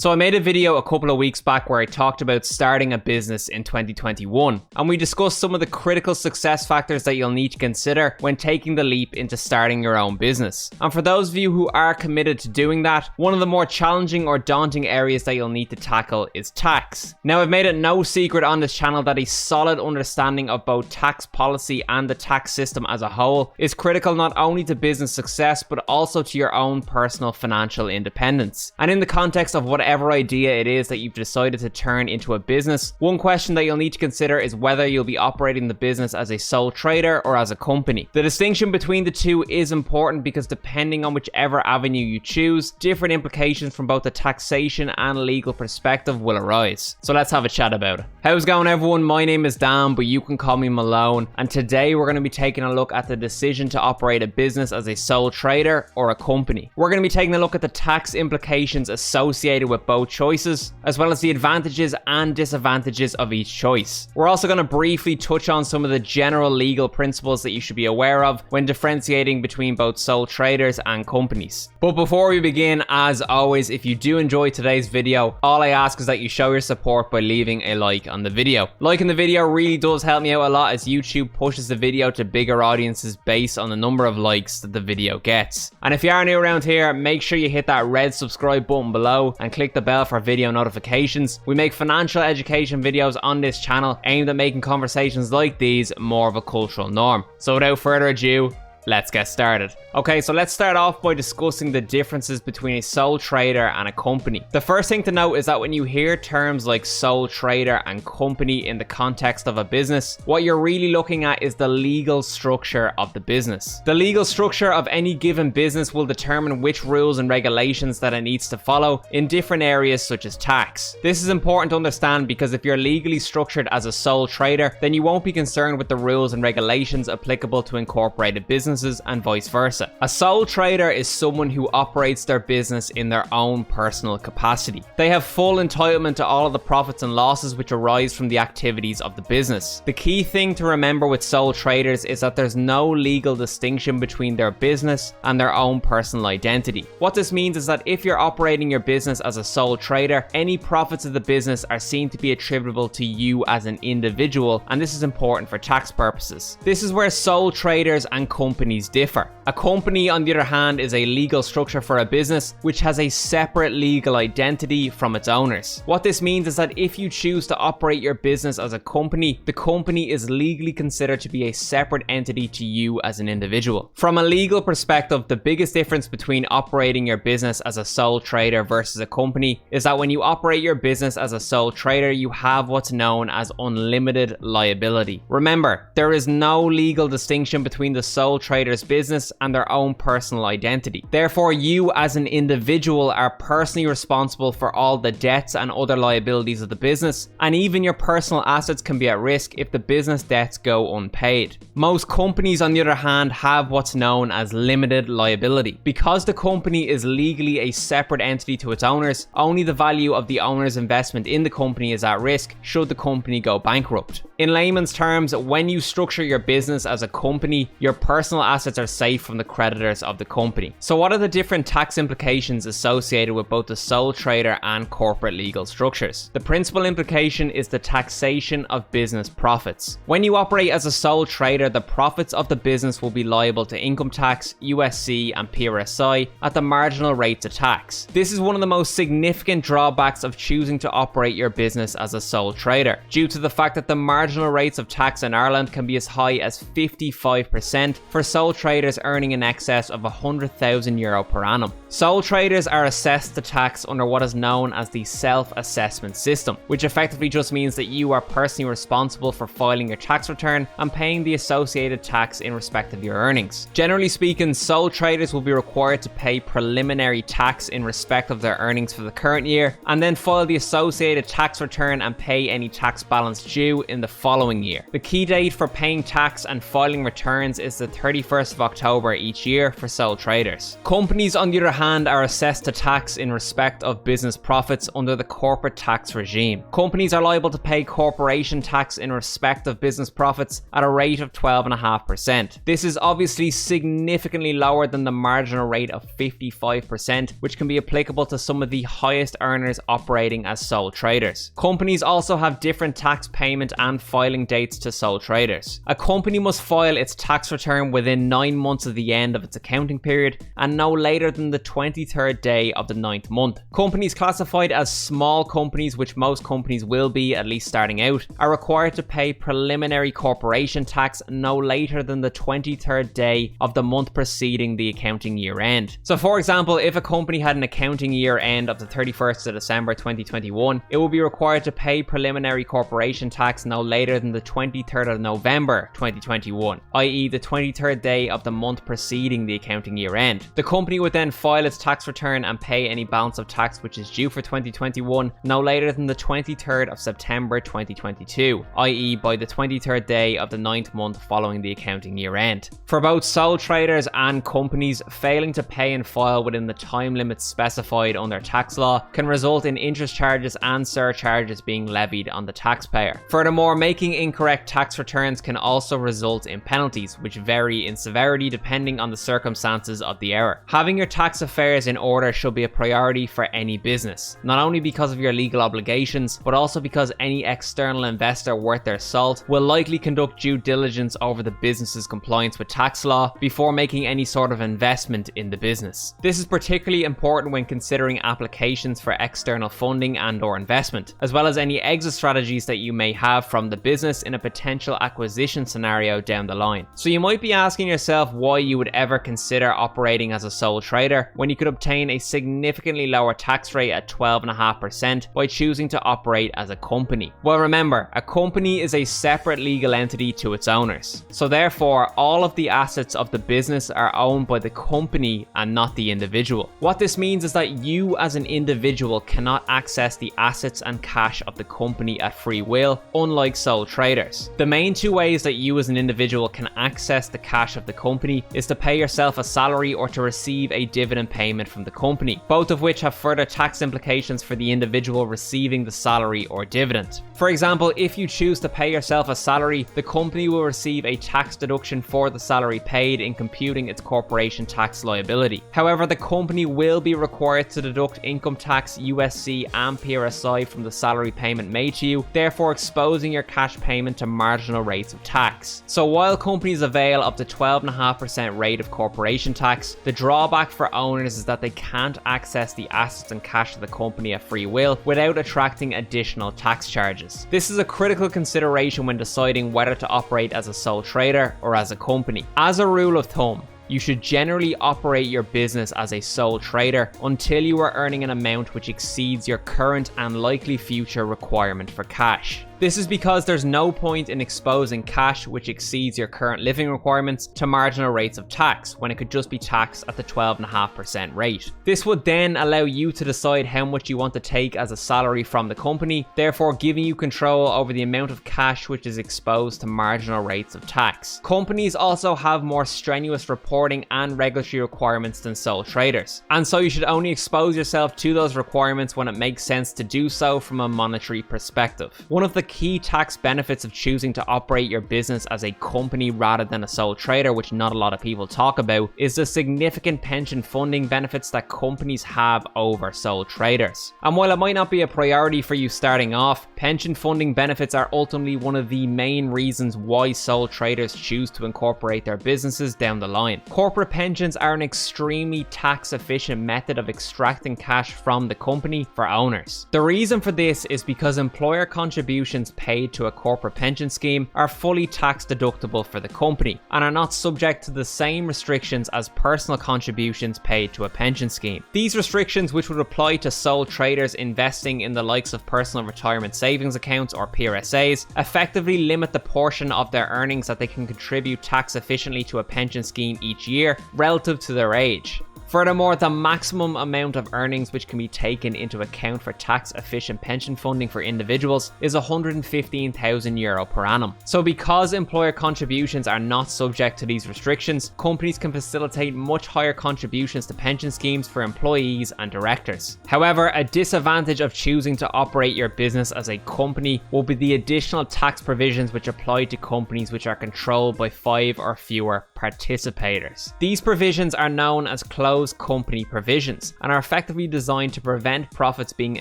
So I made a video a couple of weeks back where I talked about starting a business in 2021, and we discussed some of the critical success factors that you'll need to consider when taking the leap into starting your own business. And for those of you who are committed to doing that, one of the more challenging or daunting areas that you'll need to tackle is tax. Now, I've made it no secret on this channel that a solid understanding of both tax policy and the tax system as a whole is critical not only to business success but also to your own personal financial independence. And in the context of whatever idea it is that you've decided to turn into a business, one question that you'll need to consider is whether you'll be operating the business as a sole trader or as a company. The distinction between the two is important because depending on whichever avenue you choose, different implications from both a taxation and legal perspective will arise. So let's have a chat about it. How's it going, everyone? My name is Dan, but you can call me Malone, and today we're going to be taking a look at the decision to operate a business as a sole trader or a company. We're going to be taking a look at the tax implications associated with both choices, as well as the advantages and disadvantages of each choice. We're also going to briefly touch on some of the general legal principles that you should be aware of when differentiating between both sole traders and companies. But before we begin, as always, if you do enjoy today's video, all I ask is that you show your support by leaving a like on the video. Liking the video really does help me out a lot as YouTube pushes the video to bigger audiences based on the number of likes that the video gets. And if you are new around here, make sure you hit that red subscribe button below and click the bell for video notifications. We make financial education videos on this channel aimed at making conversations like these more of a cultural norm. So without further ado, let's get started. Okay, so let's start off by discussing the differences between a sole trader and a company. The first thing to note is that when you hear terms like sole trader and company in the context of a business, what you're really looking at is the legal structure of the business. The legal structure of any given business will determine which rules and regulations that it needs to follow in different areas such as tax. This is important to understand because if you're legally structured as a sole trader, then you won't be concerned with the rules and regulations applicable to incorporated businesses and vice versa. A sole trader is someone who operates their business in their own personal capacity. They have full entitlement to all of the profits and losses which arise from the activities of the business. The key thing to remember with sole traders is that there's no legal distinction between their business and their own personal identity. What this means is that if you're operating your business as a sole trader, any profits of the business are seen to be attributable to you as an individual, and this is important for tax purposes. This is where sole traders and companies differ. A company, on the other hand, is a legal structure for a business which has a separate legal identity from its owners. What this means is that if you choose to operate your business as a company, the company is legally considered to be a separate entity to you as an individual. From a legal perspective, the biggest difference between operating your business as a sole trader versus a company is that when you operate your business as a sole trader, you have what's known as unlimited liability. Remember, there is no legal distinction between the sole trader's business and their own personal identity. Therefore, you as an individual are personally responsible for all the debts and other liabilities of the business, and even your personal assets can be at risk if the business debts go unpaid. Most companies, on the other hand, have what's known as limited liability. Because the company is legally a separate entity to its owners, only the value of the owner's investment in the company is at risk should the company go bankrupt. In layman's terms, when you structure your business as a company, your personal assets are safe from the creditors of the company. So what are the different tax implications associated with both the sole trader and corporate legal structures? The principal implication is the taxation of business profits. When you operate as a sole trader, the profits of the business will be liable to income tax, USC, and PRSI at the marginal rates of tax. This is one of the most significant drawbacks of choosing to operate your business as a sole trader, due to the fact that the marginal rates of tax in Ireland can be as high as 55% for sole traders earning in excess of €100,000 per annum. Sole traders are assessed the tax under what is known as the self-assessment system, which effectively just means that you are personally responsible for filing your tax return and paying the associated tax in respect of your earnings. Generally speaking, sole traders will be required to pay preliminary tax in respect of their earnings for the current year, and then file the associated tax return and pay any tax balance due in the following year. The key date for paying tax and filing returns is the 31st 31st of October each year for sole traders. Companies, on the other hand, are assessed to tax in respect of business profits under the corporate tax regime. Companies are liable to pay corporation tax in respect of business profits at a rate of 12.5%. This is obviously significantly lower than the marginal rate of 55%, which can be applicable to some of the highest earners operating as sole traders. Companies also have different tax payment and filing dates to sole traders. A company must file its tax return within 9 months of the end of its accounting period and no later than the 23rd day of the 9th month. Companies classified as small companies, which most companies will be at least starting out, are required to pay preliminary corporation tax no later than the 23rd day of the month preceding the accounting year end. So for example, if a company had an accounting year end of the 31st of December 2021, it will be required to pay preliminary corporation tax no later than the 23rd of November 2021, i.e. the 23rd day of the month preceding the accounting year end. The company would then file its tax return and pay any balance of tax which is due for 2021 no later than the 23rd of September 2022, i.e. by the 23rd day of the 9th month following the accounting year end. For both sole traders and companies, failing to pay and file within the time limits specified under tax law can result in interest charges and surcharges being levied on the taxpayer. Furthermore, making incorrect tax returns can also result in penalties, which vary in severity depending on the circumstances of the error. Having your tax affairs in order should be a priority for any business, not only because of your legal obligations, but also because any external investor worth their salt will likely conduct due diligence over the business's compliance with tax law before making any sort of investment in the business. This is particularly important when considering applications for external funding and/or investment, as well as any exit strategies that you may have from the business in a potential acquisition scenario down the line. So you might be asking yourself why you would ever consider operating as a sole trader when you could obtain a significantly lower tax rate at 12.5% by choosing to operate as a company. Well, remember, a company is a separate legal entity to its owners. So therefore, all of the assets of the business are owned by the company and not the individual. What this means is that you as an individual cannot access the assets and cash of the company at free will, unlike sole traders. The main two ways that you as an individual can access the cash of the company is to pay yourself a salary or to receive a dividend payment from the company, both of which have further tax implications for the individual receiving the salary or dividend. For example, if you choose to pay yourself a salary, the company will receive a tax deduction for the salary paid in computing its corporation tax liability. However, the company will be required to deduct income tax, USC and PRSI from the salary payment made to you, therefore exposing your cash payment to marginal rates of tax. So while companies avail up to 12.5% rate of corporation tax, the drawback for owners is that they can't access the assets and cash of the company at free will without attracting additional tax charges. This is a critical consideration when deciding whether to operate as a sole trader or as a company. As a rule of thumb, you should generally operate your business as a sole trader until you are earning an amount which exceeds your current and likely future requirement for cash. This is because there's no point in exposing cash which exceeds your current living requirements to marginal rates of tax when it could just be taxed at the 12.5% rate. This would then allow you to decide how much you want to take as a salary from the company, therefore giving you control over the amount of cash which is exposed to marginal rates of tax. Companies also have more strenuous reporting and regulatory requirements than sole traders, and so you should only expose yourself to those requirements when it makes sense to do so from a monetary perspective. One of the key tax benefits of choosing to operate your business as a company rather than a sole trader, which not a lot of people talk about, is the significant pension funding benefits that companies have over sole traders. And while it might not be a priority for you starting off, pension funding benefits are ultimately one of the main reasons why sole traders choose to incorporate their businesses down the line. Corporate pensions are an extremely tax efficient method of extracting cash from the company for owners. The reason for this is because employer contributions paid to a corporate pension scheme are fully tax deductible for the company and are not subject to the same restrictions as personal contributions paid to a pension scheme. These restrictions, which would apply to sole traders investing in the likes of personal retirement savings accounts or PRSAs, effectively limit the portion of their earnings that they can contribute tax efficiently to a pension scheme each year relative to their age. Furthermore, the maximum amount of earnings which can be taken into account for tax efficient pension funding for individuals is €115,000 per annum. So because employer contributions are not subject to these restrictions, companies can facilitate much higher contributions to pension schemes for employees and directors. However, a disadvantage of choosing to operate your business as a company will be the additional tax provisions which apply to companies which are controlled by 5 or fewer participators. These provisions are known as closed company provisions and are effectively designed to prevent profits being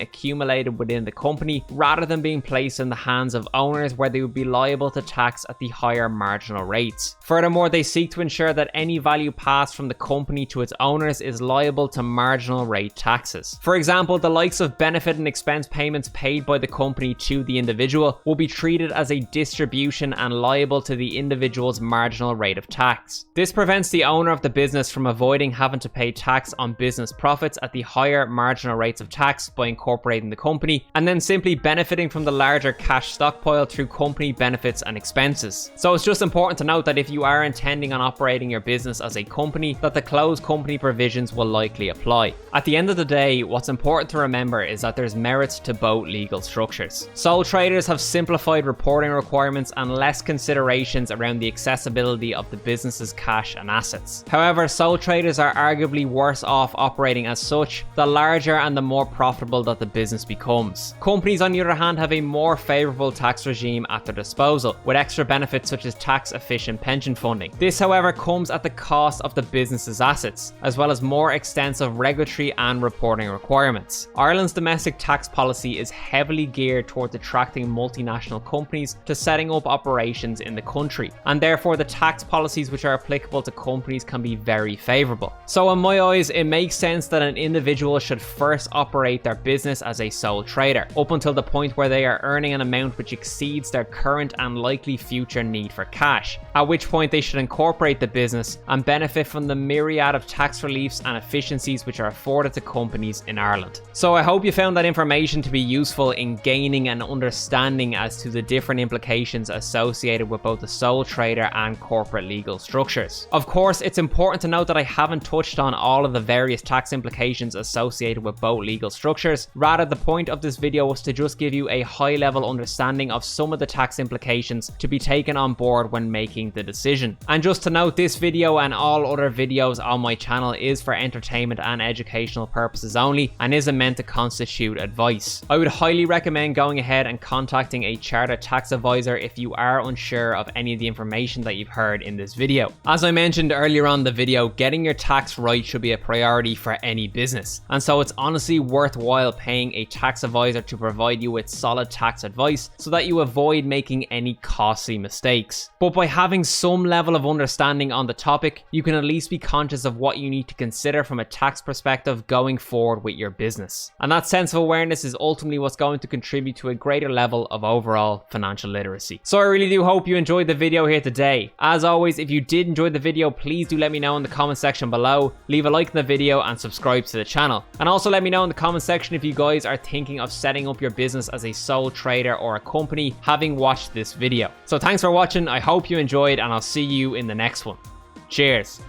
accumulated within the company rather than being placed in the hands of owners where they would be liable to tax at the higher marginal rates. Furthermore, they seek to ensure that any value passed from the company to its owners is liable to marginal rate taxes. For example, the likes of benefit and expense payments paid by the company to the individual will be treated as a distribution and liable to the individual's marginal rate of tax. This prevents the owner of the business from avoiding having to pay tax on business profits at the higher marginal rates of tax by incorporating the company, and then simply benefiting from the larger cash stockpile through company benefits and expenses. So it's just important to note that if you are intending on operating your business as a company, that the closed company provisions will likely apply. At the end of the day, what's important to remember is that there's merits to both legal structures. Sole traders have simplified reporting requirements and less considerations around the accessibility of the business's cash and assets. However, sole traders are arguably worse off operating as such, the larger and the more profitable that the business becomes. Companies, on the other hand, have a more favourable tax regime at their disposal, with extra benefits such as tax efficient pension funding. This, however, comes at the cost of the business's assets, as well as more extensive regulatory and reporting requirements. Ireland's domestic tax policy is heavily geared towards attracting multinational companies to setting up operations in the country, and therefore the tax policies which are applicable to companies can be very favourable. So in my eyes, it makes sense that an individual should first operate their business as a sole trader, up until the point where they are earning an amount which exceeds their current and likely future need for cash, at which point they should incorporate the business and benefit from the myriad of tax reliefs and efficiencies which are afforded to companies in Ireland. So I hope you found that information to be useful in gaining an understanding as to the different implications associated with both the sole trader and corporate legal structures. Of course, it's important to note that I haven't touched on all of the various tax implications associated with both legal structures. Rather, the point of this video was to just give you a high level understanding of some of the tax implications to be taken on board when making the decision. And just to note, this video and all other videos on my channel is for entertainment and educational purposes only and isn't meant to constitute advice. I would highly recommend going ahead and contacting a chartered tax advisor if you are unsure of any of the information that you've heard in this video. As I mentioned earlier on in the video, getting your tax right should be a priority for any business, and so it's honestly worthwhile paying a tax advisor to provide you with solid tax advice so that you avoid making any costly mistakes. But by having some level of understanding on the topic, you can at least be conscious of what you need to consider from a tax perspective going forward with your business. And that sense of awareness is ultimately what's going to contribute to a greater level of overall financial literacy. So I really do hope you enjoyed the video here today. As always, if you did enjoy the video, please do let me know in the comment section below. Leave a like in the video and subscribe to the channel. And also let me know in the comment section if you guys are thinking of setting up your business as a sole trader or a company having watched this video. So thanks for watching, I hope you enjoyed, and I'll see you in the next one. Cheers.